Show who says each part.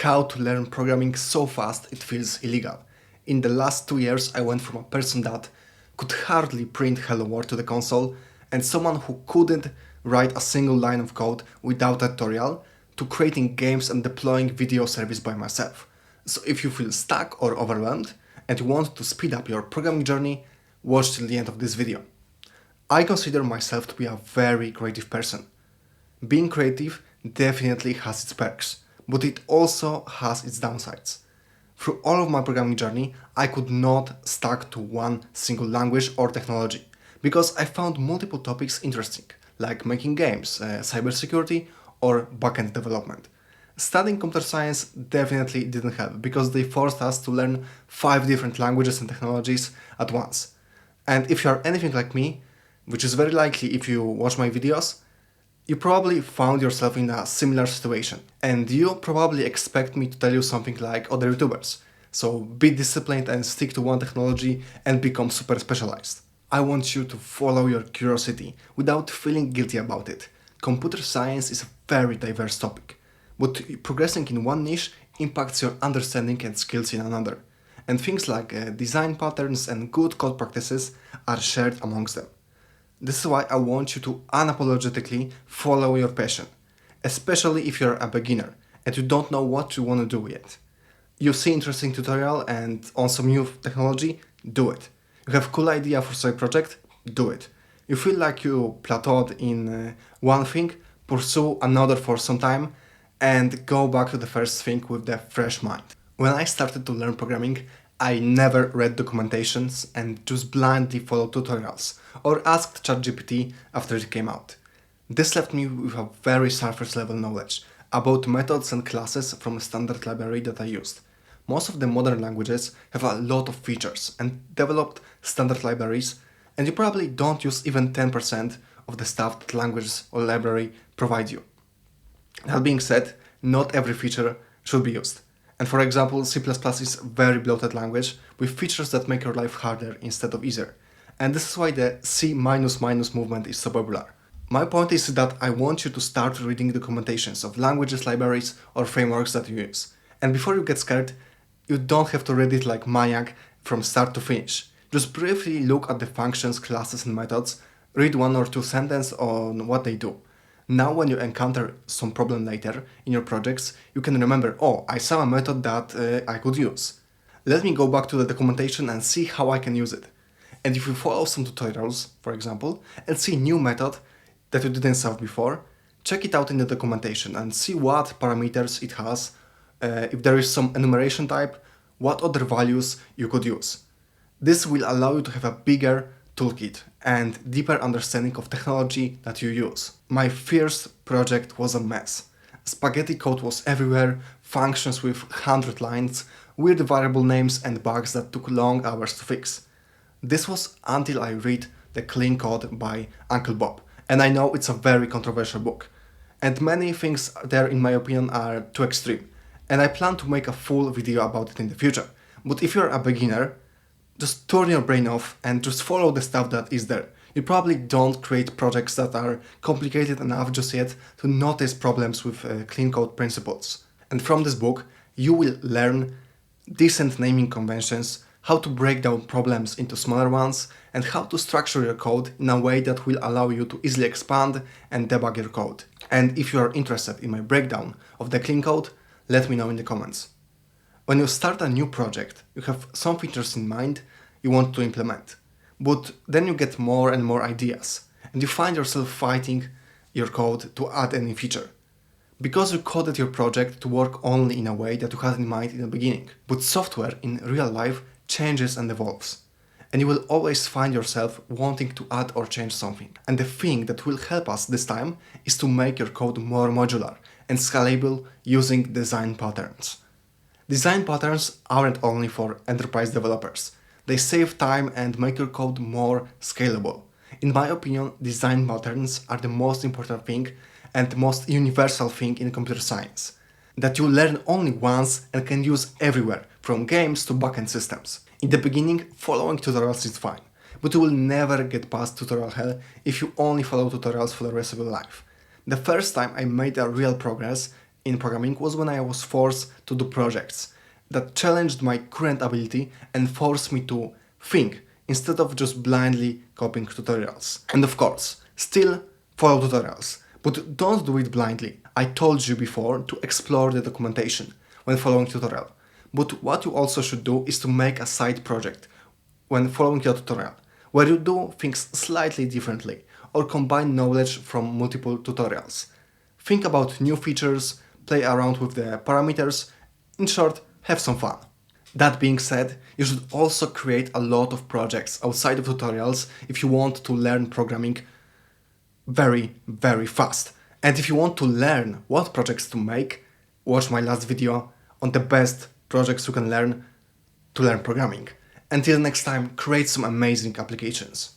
Speaker 1: how to learn programming so fast it feels illegal. In the last 2 years, I went from a person that could hardly print Hello World to the console and someone who couldn't write a single line of code without a tutorial to creating games and deploying video service by myself. So if you feel stuck or overwhelmed and you want to speed up your programming journey, watch till the end of this video. I consider myself to be a very creative person. Being creative definitely has its perks, but it also has its downsides. Through all of my programming journey, I could not stuck to one single language or technology, because I found multiple topics interesting, like making games, cybersecurity, or backend development. Studying computer science definitely didn't help, because they forced us to learn 5 different languages and technologies at once. And if you are anything like me, which is very likely if you watch my videos, you probably found yourself in a similar situation, and you probably expect me to tell you something like other YouTubers. So be disciplined and stick to one technology and become super specialized. I want you to follow your curiosity without feeling guilty about it. Computer science is a very diverse topic, but progressing in one niche impacts your understanding and skills in another. And things like design patterns and good code practices are shared amongst them. This is why I want you to unapologetically follow your passion, especially if you're a beginner and you don't know what you want to do yet. You see interesting tutorial and on some new technology, do it. You have cool idea for side project, do it. You feel like you plateaued in one thing, pursue another for some time and go back to the first thing with the fresh mind. When I started to learn programming, I never read documentations and just blindly followed tutorials or asked ChatGPT after it came out. This left me with a very surface level knowledge about methods and classes from a standard library that I used. Most of the modern languages have a lot of features and developed standard libraries, and you probably don't use even 10% of the stuff that languages or library provide you. That being said, not every feature should be used. And for example, C++ is a very bloated language with features that make your life harder instead of easier. And this is why the C++ movement is so popular. My point is that I want you to start reading documentations of languages, libraries, or frameworks that you use. And before you get scared, you don't have to read it like maniac from start to finish. Just briefly look at the functions, classes, and methods, read one or two sentences on what they do. Now when you encounter some problem later in your projects, you can remember, oh, I saw a method that I could use. Let me go back to the documentation and see how I can use it. And if you follow some tutorials, for example, and see new method that you didn't solve before, check it out in the documentation and see what parameters it has, if there is some enumeration type, what other values you could use. This will allow you to have a bigger toolkit and deeper understanding of technology that you use. My first project was a mess. Spaghetti code was everywhere, functions with 100 lines, weird variable names and bugs that took long hours to fix. This was until I read The Clean Code by Uncle Bob, and I know it's a very controversial book. And many things there in my opinion are too extreme, and I plan to make a full video about it in the future. But if you're a beginner, just turn your brain off and just follow the stuff that is there. You probably don't create projects that are complicated enough just yet to notice problems with clean code principles. And from this book, you will learn decent naming conventions, how to break down problems into smaller ones, and how to structure your code in a way that will allow you to easily expand and debug your code. And if you are interested in my breakdown of the clean code, let me know in the comments. When you start a new project, you have some features in mind you want to implement, but then you get more and more ideas, and you find yourself fighting your code to add any feature. Because you coded your project to work only in a way that you had in mind in the beginning. But software in real life changes and evolves, and you will always find yourself wanting to add or change something. And the thing that will help us this time is to make your code more modular and scalable using design patterns. Design patterns aren't only for enterprise developers. They save time and make your code more scalable. In my opinion, design patterns are the most important thing and the most universal thing in computer science, that you learn only once and can use everywhere, from games to backend systems. In the beginning, following tutorials is fine, but you will never get past tutorial hell if you only follow tutorials for the rest of your life. The first time I made a real progress in programming was when I was forced to do projects that challenged my current ability and forced me to think instead of just blindly copying tutorials. And of course, still follow tutorials, but don't do it blindly. I told you before to explore the documentation when following tutorial. But what you also should do is to make a side project when following your tutorial, where you do things slightly differently or combine knowledge from multiple tutorials. Think about new features, play around with the parameters, in short, have some fun. That being said, you should also create a lot of projects outside of tutorials if you want to learn programming very fast. And if you want to learn what projects to make, watch my last video on the best projects you can learn to learn programming. Until next time, create some amazing applications.